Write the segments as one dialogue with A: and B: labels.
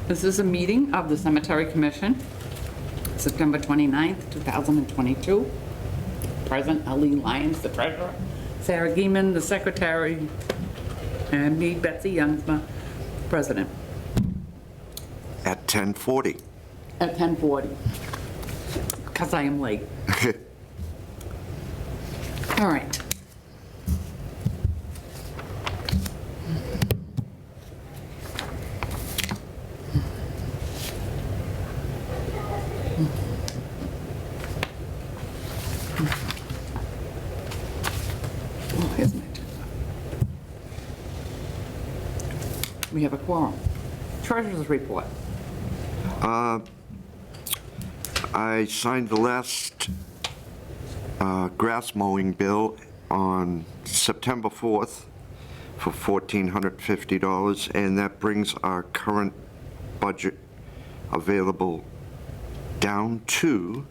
A: This is a meeting of the Cemetery Commission, September 29th, 2022. Present, Eileen Lyons, the treasurer, Sarah Geeman, the secretary, and me, Betsy Youngsma, president,
B: At 10:40.
A: at 10:40, because I am late. All right. Oh, here's my agenda. We have a quorum. Treasurer's report.
B: I signed the last grass mowing bill on September 4th for $1,450, and that brings our current budget available down to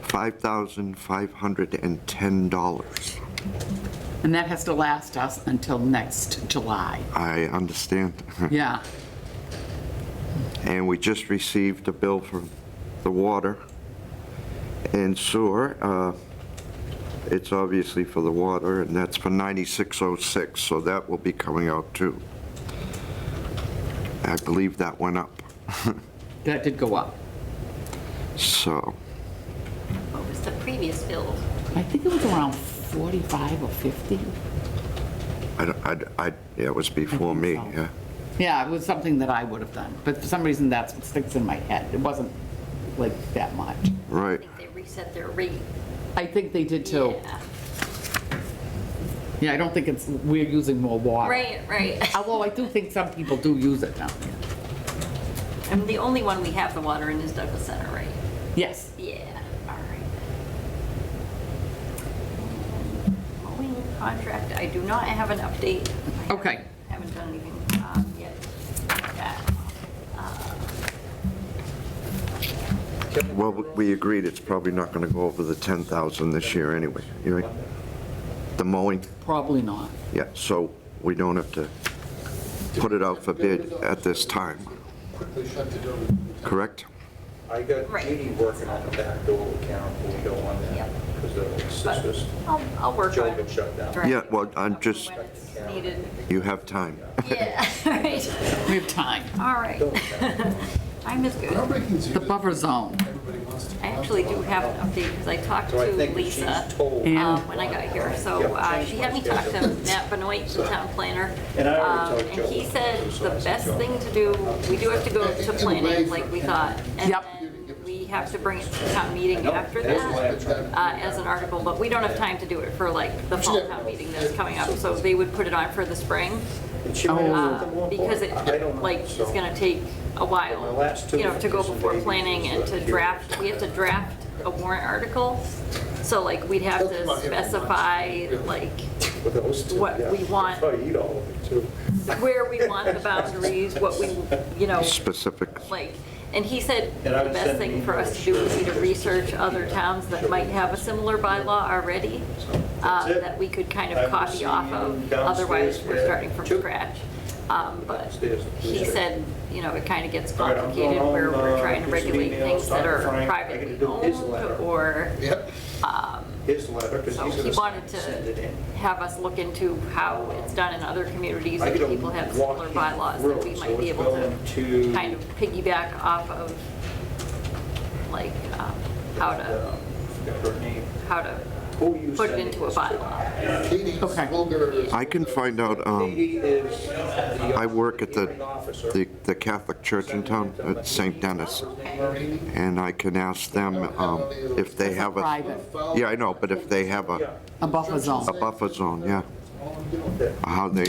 B: $5,510.
A: And that has to last us until next July.
B: I understand.
A: Yeah.
B: And we just received a bill for the water and sewer. It's obviously for the water, and that's for $96.06, so that will be coming out too. I believe that went up.
A: That did go up.
B: So,
C: What was the previous bill?
A: I think it was around 45 or 50.
B: yeah, it was before
A: I think
B: me,
A: so.
B: yeah.
A: Yeah, it was something that I would have done, but for some reason that's what sticks in my head. It wasn't like that much.
C: I
B: Right.
C: think they reset their rate.
A: I think they did too.
C: Yeah.
A: Yeah, I don't think it's, we're using more water.
C: Right.
A: Although I do think some people do use it down there.
C: And the only one we have the water in is Douglas Center, right?
A: Yes.
C: Yeah, all right. Mowing contract, I do not have an update. I
A: Okay.
C: Haven't done anything yet. Yeah.
B: Well, we agreed it's probably not going to go over the 10,000 this year anyway, you right? The mowing,
A: Probably not.
B: yeah, so we don't have to put it out for bid at this time,
D: Quickly shut the door.
B: correct?
E: I got
C: Right.
E: Judy working on the back door account, but we don't want that,
C: Yep.
E: because the sisters,
C: I'll work
E: Joe
C: on it.
E: got shut down.
C: Right.
B: Yeah, well, I'm just,
C: When it's needed.
B: you have time.
C: Yeah, right.
A: We have time.
C: All right. Time is good.
D: Groundbreaking's
A: The buffer zone.
D: Everybody wants to.
C: I actually do have an update because I talked
E: So I
C: to
E: think
C: Lisa
E: she's told.
A: And-
C: when I got here. So she had me talk to Matt Benoit, the town planner.
E: And I already told
C: And
E: Joe.
C: he said
E: So
C: the
E: I said,
C: best
E: Joe.
C: thing to do, we do have to go to planning like we thought. And
A: Yep.
C: then we have to bring it to town meeting after that as an article, but we don't have time to do it for like the fall town meeting that's coming up. So they would put it on for the spring.
E: And she might have something more
C: Because it,
E: important. I don't know,
C: like, it's
E: so.
C: gonna take a
E: My
C: while,
E: last two
C: you know, to go
E: is
C: before
E: maybe
C: planning and to
E: just
C: draft, we have to draft a warrant article. So like, we'd have to specify, like,
E: With those two,
C: what
E: yeah.
C: we want.
E: I'll probably eat all of it too.
C: where we want the boundaries, what we, you know,
B: Specific.
C: like, and he said the
E: And I would
C: best
E: send
C: thing for
E: emails
C: us to do would be to research other towns that might have a similar bylaw already,
E: That's it.
C: that we could kind
E: I
C: of
E: will
C: copy
E: see
C: off
E: you
C: of,
E: downstairs
C: otherwise we're
E: at
C: starting from
E: 2.
C: scratch. But
E: Downstairs,
C: he
E: Tuesday.
C: said, you know, it kind of gets
E: All right, I'm
C: complicated
E: going
C: where
E: home,
C: we're trying to
E: do some
C: regulate
E: emails,
C: things that
E: talk to
C: are
E: Frank. I
C: privately
E: gotta do his
C: owned
E: letter.
C: or,
D: Yep.
E: His letter, because
C: so
E: he's
C: he
E: gonna
C: wanted
E: send it
C: to
E: in.
C: have us look into how it's done in other communities
E: I
C: and
E: get a
C: people have similar
E: walk-in
C: bylaws
E: grill,
C: that we
E: so
C: might be
E: it's
C: able
E: going
C: to
E: to-
C: kind of piggyback off of, like, how to
E: Got her name. Who you
C: put it
E: send
C: into a
E: this to?
C: bylaw.
D: Katie
A: Okay.
D: Fulger.
B: I can find out,
E: Katie is the
B: I work at
E: hearing officer.
B: the Catholic Church in town, at St. Dennis,
D: Marini.
B: and I can ask them if they have a,
A: Private,
B: yeah, I know, but if they have a
A: a buffer zone.
B: buffer zone, yeah, how they,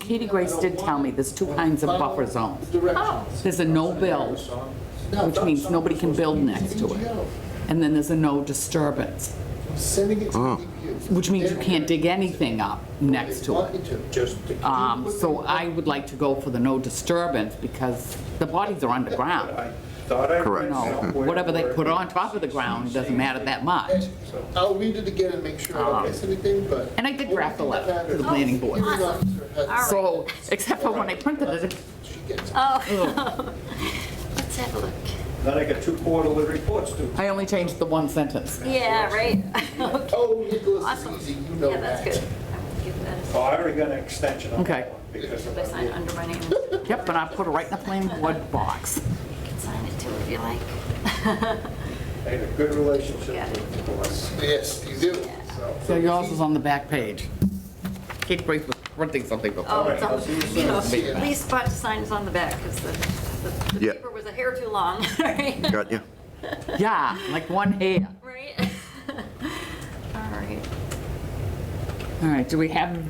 A: Katie Grace did tell me there's two kinds of buffer zones.
D: Directions.
A: There's a no build, which means nobody can build next to it. And then there's a no disturbance,
D: I'm sending it to
B: Oh.
D: DPU.
A: which means you can't dig anything up next to
D: Want
A: it.
D: me to.
E: Just to keep.
A: So I would like to go for the no disturbance because the bodies are underground.
E: I thought I
B: Correct.
E: read
A: You know,
E: somewhere
A: whatever they
E: where
A: put on
E: it
A: top of the ground doesn't matter that much.
D: I'll read it again and make sure I don't miss anything, but.
A: And I did draft a letter to the planning board.
D: Hearing officer has-
C: All right.
A: So, except for when I printed it,
D: gets.
C: Oh. Let's have a look.
E: Then I got 2 quarterly reports too.
A: I only changed the one sentence.
C: Yeah, right? Okay.
D: Oh, Nicholas
C: Awesome.
D: is easy, you know
C: Yeah,
D: that.
C: that's good. I will give that
E: Oh, I already got an extension on
A: Okay.
E: that one because of
C: a, I sign
E: my...
C: under my name.
A: Yep, and I put it right in the planning board box.
C: You can sign it too if you like.
E: I had a good relationship
C: Yeah.
E: with Nicholas.
D: Yes, you do.
A: So yours is on the back page. Kate Grace was printing something before.
C: Oh, it's
E: I'll
C: on,
E: see you
C: you know,
D: soon.
C: least spot to sign is on the back because the
B: Yeah.
C: paper was a hair too long, right?
B: Got you?
A: Yeah, like one hair.
C: Right? All right.
A: All right, do we have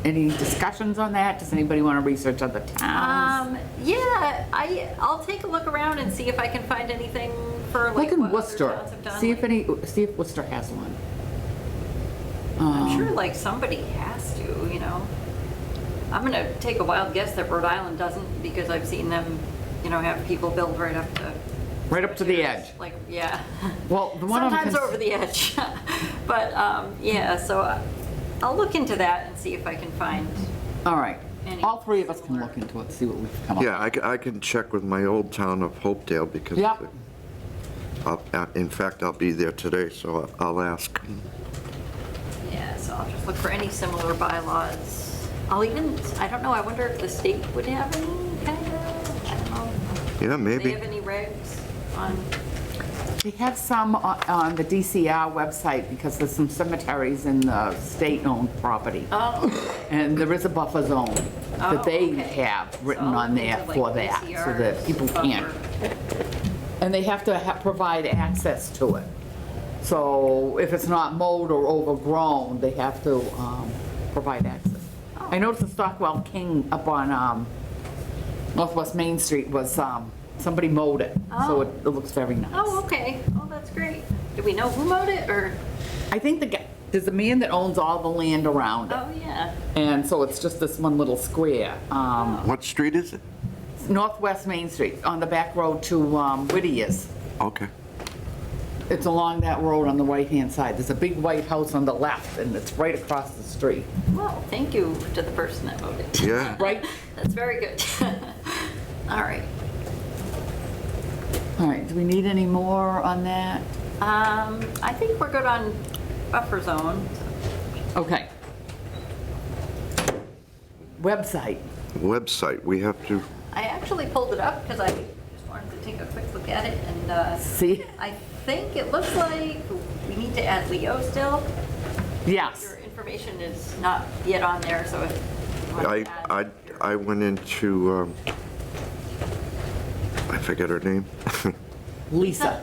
A: any discussions on that? Does anybody want to research other towns?
C: Yeah, I'll take a look around and see if I can find anything for like
A: Look in
C: what other
A: Worcester,
C: towns have done.
A: see if
C: like-
A: see if Worcester has one.
C: I'm sure like somebody has to, you know. I'm gonna take a wild guess that Rhode Island doesn't because I've seen them, you know, have people build right up to.
A: Right up to the edge.
C: Like, yeah.
A: Well, the one I'm
C: Sometimes
A: cons-
C: over the edge. But, yeah, so I'll look into that and see if I can find,
A: All right,
C: Any
A: all three of us can
C: similar-
A: look into it, see what we can come up with.
B: Yeah, I can check with my old town of Hopedale because,
A: Yep.
B: in fact, I'll be there today, so I'll ask.
C: yeah, so I'll just look for any similar bylaws. I'll even, I don't know, I wonder if the state would have any kind of, I don't know.
B: Yeah,
C: Do they
B: maybe.
C: have any regs on,
A: They have some on the DCR website because there's some cemeteries in the state-owned property.
C: oh,
A: And there is a buffer zone that they
C: okay.
A: have written
C: So
A: on there
C: things like
A: for that, so that
C: VCRs,
A: people can't.
C: buffer.
A: And they have to provide access to it. So if it's not mowed or overgrown, they have to provide access. I noticed the Stockwell King up on Northwest Main Street was, somebody mowed it, so
C: Oh.
A: it looks very nice.
C: Oh, okay, oh, that's great. Do we know who mowed it, or,
A: I think the guy, there's a man that owns all the land around it,
C: oh, yeah.
A: and so it's just this one little square.
B: What street is it?
A: Northwest Main Street, on the back road to Whittier's.
B: Okay.
A: It's along that road on the right-hand side. There's a big white house on the left, and it's right across the street.
C: Well, thank you to the person that mowed it.
B: Yeah.
A: Right?
C: That's very good. All right.
A: All right, do we need any more on that?
C: I think we're good on buffer zone.
A: Okay. Website.
B: Website, we have to,
C: I actually pulled it up because I just wanted to take a quick look at it, and
A: See?
C: I think it looks like we need to add Leo still.
A: Yes.
C: Your information is not yet on there, so if you want to add.
B: I went into, I forget her name.
A: Lisa.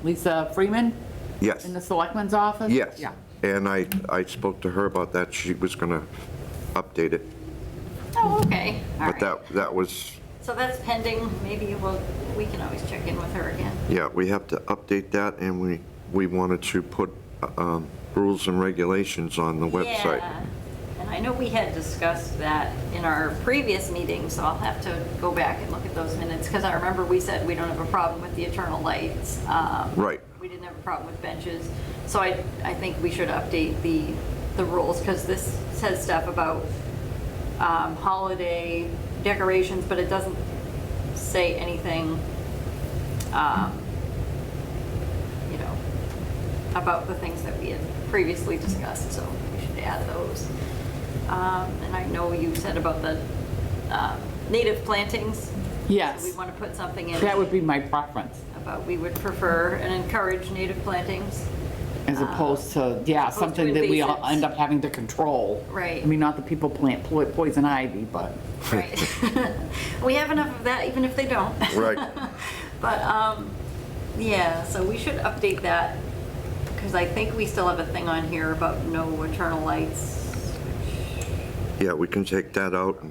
A: Lisa Freeman
B: Yes.
A: in the selectman's office?
B: Yes.
A: Yeah.
B: And I spoke to her about that. She was going to update it.
C: Oh, okay, all
B: But
C: right.
B: that was,
C: So that's pending, maybe we can always check in with her again.
B: yeah, we have to update that, and we wanted to put rules and regulations on the website.
C: Yeah, and I know we had discussed that in our previous meeting, so I'll have to go back and look at those minutes, because I remember we said we don't have a problem with the eternal lights.
B: Right.
C: We didn't have a problem with benches, so I think we should update the rules, because this says stuff about holiday decorations, but it doesn't say anything, you know, about the things that we had previously discussed, so we should add those. And I know you said about the native plantings.
A: Yes.
C: So we want to put something in
A: That would be my preference,
C: about we would prefer and encourage native plantings.
A: as opposed to, yeah,
C: opposed to
A: something that we all
C: invasives.
A: end up having to control.
C: Right.
A: I mean, not that people plant poison ivy, but,
C: Right. We have enough of that, even if they don't.
B: Right.
C: But, yeah, so we should update that, because I think we still have a thing on here about no eternal lights.
B: Yeah, we can take that out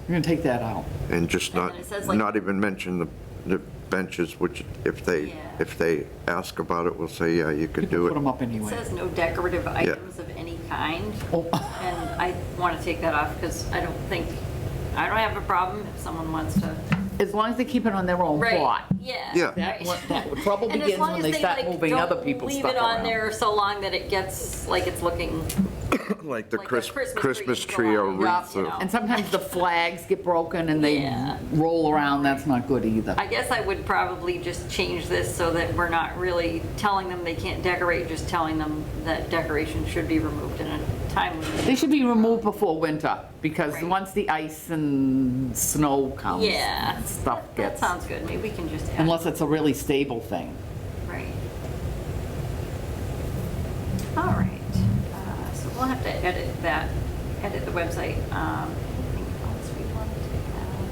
A: we're gonna take that out.
B: and just
C: And
B: not,
C: then it says, like-
B: not even mention the benches, which if
C: Yeah.
B: they ask about it, we'll say, yeah, you could do
A: Put them
B: it.
A: up
C: It
A: anyway.
C: says no decorative items of any kind.
A: Oh.
C: And I want to take that off, because I don't have a problem if someone wants to.
A: As long as they keep it on their own plot.
C: Yeah.
B: Yeah.
A: That trouble
C: And as
A: begins
C: long
A: when
C: as
A: they
C: they
A: start
C: like
A: moving
C: don't
A: other people's
C: leave
A: stuff
C: it on
A: around.
C: there so long that it gets, like it's looking
B: like the
C: Like a
B: Christmas
C: Christmas
B: tree
C: tree
B: or
C: in
A: Yeah,
B: wreath.
C: you know.
A: and sometimes the flags get broken and they
C: Yeah.
A: roll around, that's not good either.
C: I guess I would probably just change this so that we're not really telling them they can't decorate, just telling them that decorations should be removed in a timely.
A: They should be removed before winter, because
C: Right.
A: once the ice and snow comes,
C: Yeah.
A: stuff
C: That
A: gets,
C: sounds good, maybe we can just add.
A: unless it's a really stable thing.
C: Right. All right, so we'll have to edit the website. Anything else we wanted to add?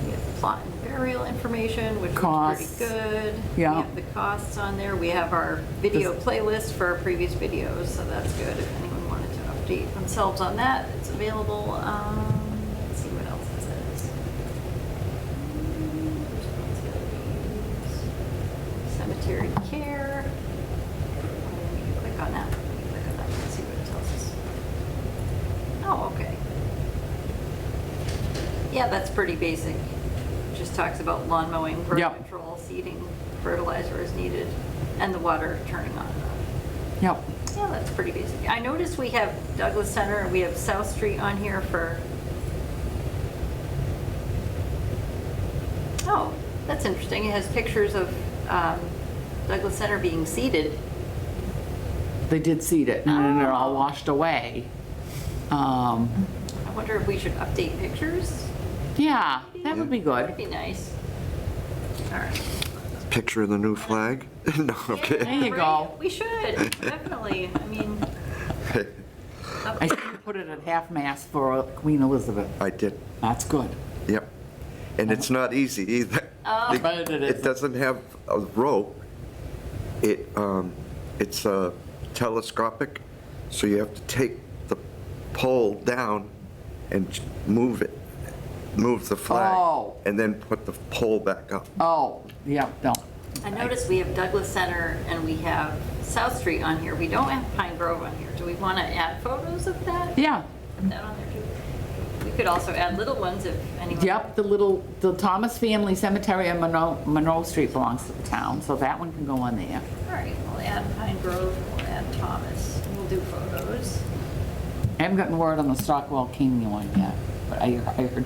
C: We have the plot and burial information, which was
A: Costs.
C: pretty good.
A: Yeah.
C: We have the costs on there. We have our video playlist for our previous videos, so that's good. If anyone wanted to update themselves on that, it's available. Let's see what else it says. Cemetery care. You can click on that. You click on that and see what it tells us. Oh, okay. Yeah, that's pretty basic. Just talks about lawn mowing, growth
A: Yep.
C: control, seeding, fertilizer is needed, and the water turning on and off.
A: Yep.
C: Yeah, that's pretty basic. I noticed we have Douglas Center and we have South Street on here for. Oh, that's interesting. It has pictures of Douglas Center being seeded.
A: They did seed it, and then they're all washed away.
C: I wonder if we should update pictures?
A: Yeah, that would be
C: That'd
A: good.
C: be nice. All right.
B: Picture of the new flag? No, okay.
A: There you
C: Right,
A: go.
C: We should, definitely. I mean,
A: I see you put it at half-mast for Queen Elizabeth.
B: I did,
A: That's good.
B: yep. And it's not easy either.
C: Oh.
A: But it
B: It
A: is.
B: doesn't have a rope. It's telescopic, so you have to take the pole down and move it, move the flag.
A: Oh.
B: And then put the pole back up.
A: Oh, yeah, no.
C: I noticed we have Douglas Center and we have South Street on here. We don't have Pine Grove on here. Do we want to add photos of that?
A: Yeah,
C: Put that on there too. We could also add little ones if anyone.
A: yep, the Thomas Family Cemetery on Monroe Street belongs to the town, so that one can go on there.
C: All right, we'll add Pine Grove, we'll add Thomas, and we'll do photos.
A: I haven't gotten word on the Stockwell King one yet, but I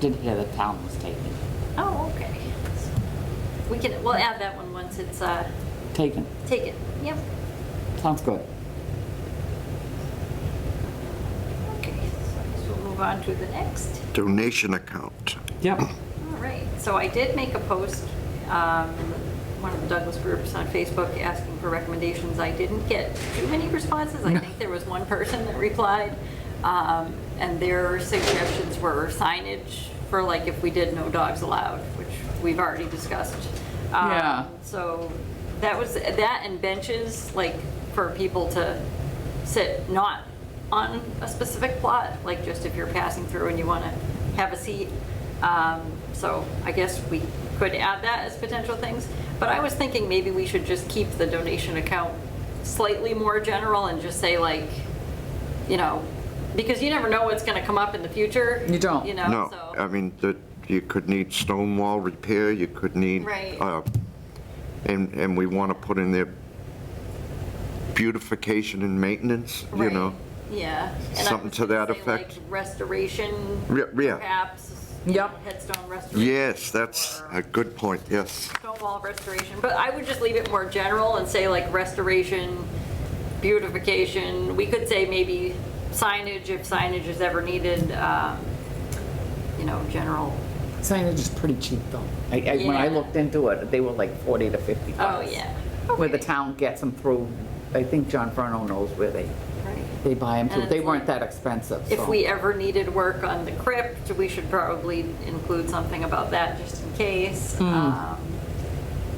A: did hear the town was taken.
C: Oh, okay. We'll add that one once it's
A: Taken.
C: taken. Yep.
A: Sounds good.
C: Okay, so I guess we'll move on to the next.
B: Donation account.
A: Yep.
C: All right, so I did make a post, one of the Douglas groups on Facebook asking for recommendations. I didn't get too many responses. I think there was one person that replied, and their suggestions were signage for like if we did no dogs allowed, which we've already discussed.
A: Yeah.
C: So that was, that and benches, like for people to sit not on a specific plot, like just if you're passing through and you want to have a seat. So I guess we could add that as potential things. But I was thinking maybe we should just keep the donation account slightly more general and just say like, you know, because you never know what's going to come up in the future.
A: You don't.
C: You know,
B: No,
C: so.
B: I mean, you could need stone wall repair, you could need.
C: Right.
B: And we want to put in there beautification and maintenance, you know?
C: Right. Yeah. And I
B: Something
C: was
B: to
C: gonna
B: that
C: say, like,
B: effect.
C: Restoration,
B: Yeah.
C: perhaps.
A: Yep.
C: Headstone restoration.
B: Yes, that's
C: or
B: a good point, yes.
C: Stone wall restoration, but I would just leave it more general and say like restoration, beautification. We could say maybe signage if signage is ever needed, you know, general.
A: Signage is pretty cheap though. When I
C: Yeah.
A: looked into it, they were like 40 to 50
C: Oh,
A: bucks.
C: yeah.
A: Where the
C: Okay.
A: town gets them through, I think John Furno knows where they
C: Right.
A: buy them
C: And
A: through. They
C: it's
A: weren't
C: like,
A: that expensive,
C: If
A: so.
C: we ever needed work on the crypt, we should probably include something about that just in case.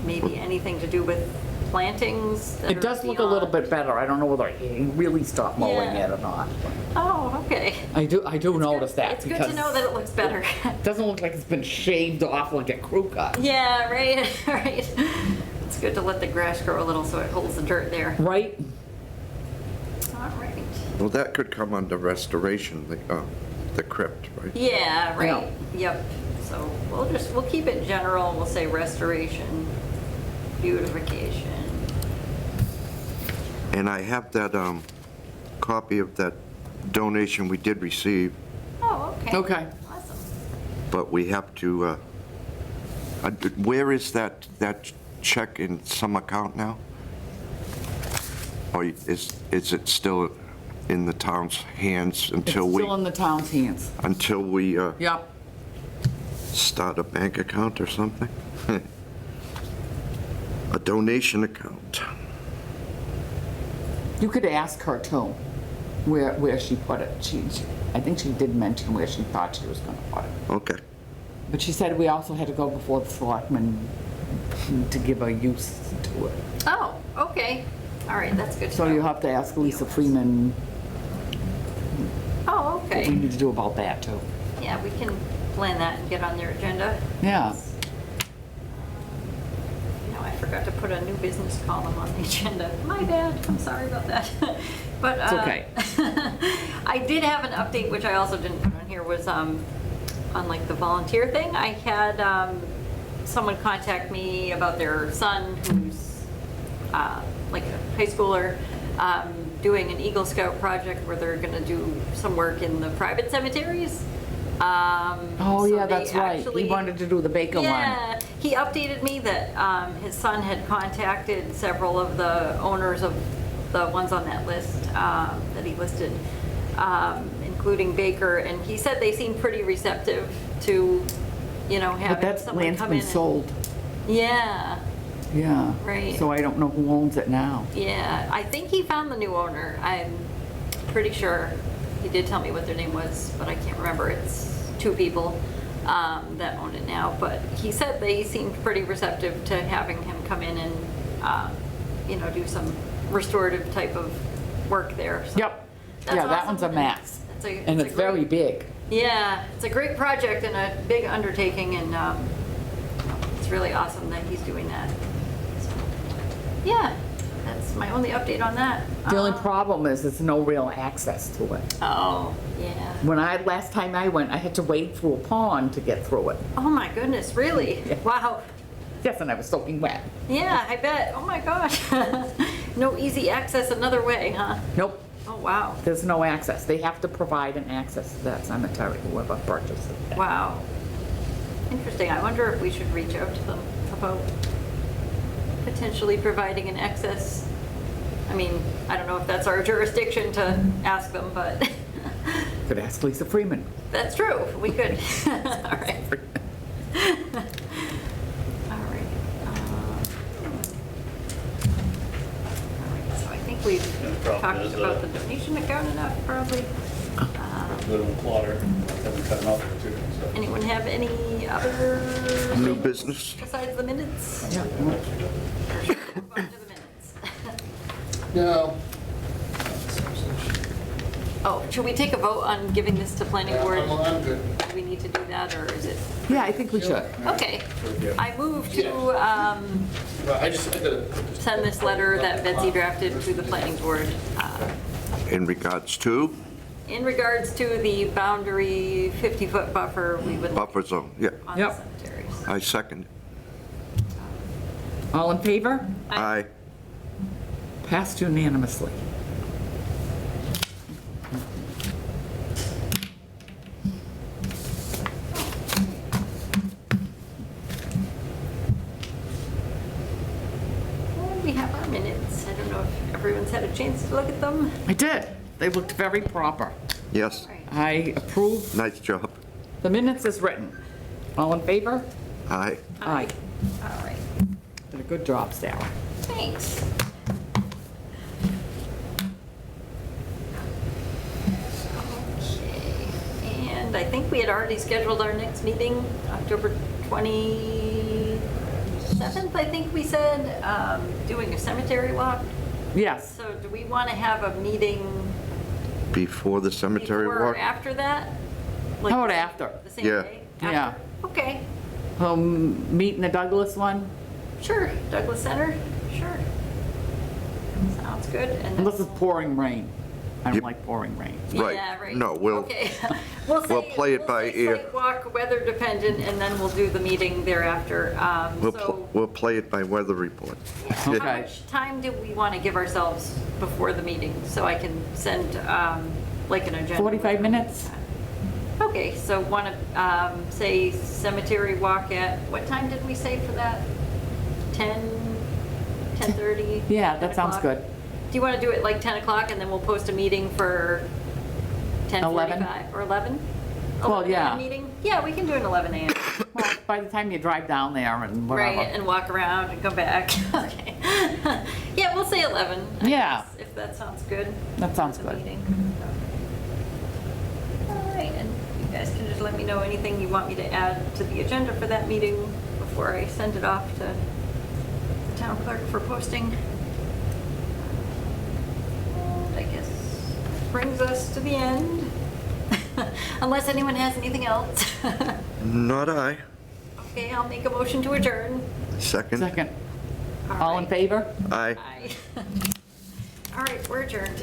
C: Maybe anything to do with plantings. that
A: It
C: are
A: does look a little
C: beyond-
A: bit better. I don't know whether he really stopped mowing
C: Yeah.
A: it or not.
C: Oh, okay.
A: I do notice that
C: It's good
A: because
C: to know that it looks better.
A: it doesn't look like it's been shaved off like a crew cut.
C: Yeah, right, right. It's good to let the grass grow a little so it holds the dirt there.
A: Right?
C: All right.
B: Well, that could come under restoration, the crypt, right?
C: Yeah, right. Yep. So we'll keep it general. We'll say restoration, beautification.
B: And I have that copy of that donation we did receive,
C: Oh, okay.
A: Okay.
C: Awesome.
B: but we have to, where is that check in some account now? Or is it still in the town's hands
A: It's
B: until
A: still in the town's hands.
B: we
A: Yep.
B: start a bank account or something? A donation account.
A: You could ask her too, where she put it. I think she did mention where she thought she was gonna put it.
B: Okay.
A: But she said we also had to go before the selectmen to give a use to it.
C: Oh, okay. All right, that's good to
A: So
C: know.
A: you'll have to ask Lisa Freeman
C: Oh,
A: what we
C: okay.
A: need to do about that too.
C: Yeah, we can plan that and get on their agenda.
A: Yeah.
C: I forgot to put a new business column on the agenda. My bad, I'm sorry about that. But
A: It's okay.
C: I did have an update, which I also didn't put on here, was on like the volunteer thing. I had someone contact me about their son who's like a high schooler doing an Eagle Scout project where they're gonna do some work in the private cemeteries.
A: Oh,
C: So
A: yeah,
C: they
A: that's right. He
C: actually-
A: wanted to do the Baker one.
C: Yeah, he updated me that his son had contacted several of the owners of the ones on that list that he listed, including Baker, and he said they seemed pretty receptive to,
A: But
C: having
A: that
C: someone
A: land's
C: come
A: been
C: in.
A: sold.
C: Yeah,
A: Yeah.
C: Right.
A: So I don't know who owns it now.
C: yeah. I think he found the new owner. I'm pretty sure. He did tell me what their name was, but I can't remember. It's two people that own it now. But he said they seemed pretty receptive to having him come in and, do some restorative type of work there. So
A: Yep.
C: that's
A: Yeah, that
C: awesome.
A: one's a mess. And it's
C: a
A: very
C: great-
A: big.
C: Yeah, it's a great project and a big undertaking, and it's really awesome that he's doing that. So, yeah, that's my only update on that.
A: The only problem is there's no real access to it.
C: Oh, yeah.
A: Last time I went, I had to wade through a pond to get through it.
C: Oh my goodness, really?
A: Yeah.
C: Wow.
A: Yes, and I was soaking wet.
C: Yeah, I bet. Oh my gosh. No easy access another way, huh?
A: Nope,
C: Oh, wow.
A: there's no access. They have to provide an access to that cemetery, whoever purchases it.
C: Wow. Interesting. I wonder if we should reach out to them about potentially providing an access. I mean, I don't know if that's our jurisdiction to ask them, but
A: Could ask Lisa Freeman.
C: that's true. We could. All right. All right. All right. So I think we've
F: problem
C: talked
F: is,
C: about the donation account enough, probably.
F: Little water, haven't cut them off or two, so.
C: Anyone have any other
B: New
C: things
B: business?
C: besides the minutes?
A: Yeah.
C: Or should we move on to the minutes?
D: No.
C: Oh, should we take a vote on giving this to planning
D: Yeah,
C: board?
D: I'm good.
C: Do we need to do that, or is it?
A: Yeah, I think we should.
C: Okay. I move to
D: Well, I gotta.
C: send this letter that Betsy drafted to the planning board
B: In regards to
C: in regards to the boundary 50-foot buffer we would like
B: buffer zone, yeah.
C: on the
A: Yep.
C: cemeteries.
B: I second.
A: All in favor?
B: Aye.
A: Passed unanimously.
C: And we have our minutes. I don't know if everyone's had a chance to look at them.
A: I did. They looked very proper.
B: Yes,
C: Right.
A: I approve
B: nice job.
A: the minutes as written. All in favor?
B: Aye.
A: Aye.
C: All right.
A: Did a good job, Sarah.
C: Thanks. Okay, and I think we had already scheduled our next meeting, October 27th, I think we said, doing a cemetery walk.
A: Yes.
C: So do we want to have a meeting
B: Before the cemetery
C: before or
B: walk?
C: after that? Like
A: How about after?
C: The same
B: Yeah.
C: day?
A: Yeah.
C: After? Okay,
A: Meet in the Douglas one,
C: sure. Douglas Center, sure. Sounds good. And
A: unless
C: then-
A: it's pouring rain. I don't
B: Yep.
A: like pouring rain.
B: Right.
C: Yeah, right.
B: No, we'll-
C: Okay. We'll say-
B: We'll play it by
C: we'll say
B: ear.
C: site walk, weather dependent, and then we'll do the meeting thereafter. So,
B: We'll play it by weather report.
C: how
A: Okay.
C: much time do we want to give ourselves before the meeting? So I can send, like, an agenda.
A: 45 minutes?
C: Okay, so want to, say cemetery walk at, what time did we say for that? 10:30?
A: Yeah, that
C: 10
A: sounds
C: o'clock?
A: good.
C: Do you want to do it like 10 o'clock and then we'll post a meeting for 10:45
A: 11?
C: or 11?
A: Well,
C: 11
A: yeah.
C: Meeting? Yeah, we can do an 11 a.m.
A: Well, by the time you drive down there and
C: Right,
A: whatever.
C: and walk around and come back. Okay. Yeah, we'll say 11. I
A: Yeah.
C: guess, if that sounds good.
A: That sounds
C: for the
A: good.
C: meeting. All right, and you guys can just let me know anything you want me to add to the agenda for that meeting before I send it off to the town clerk for posting. And I guess that brings us to the end. Unless anyone has anything else.
B: Not I.
C: Okay, I'll make a motion to adjourn.
B: Second?
A: Second. All in
C: right.
A: favor?
B: Aye.
C: Aye. All right, we're adjourned.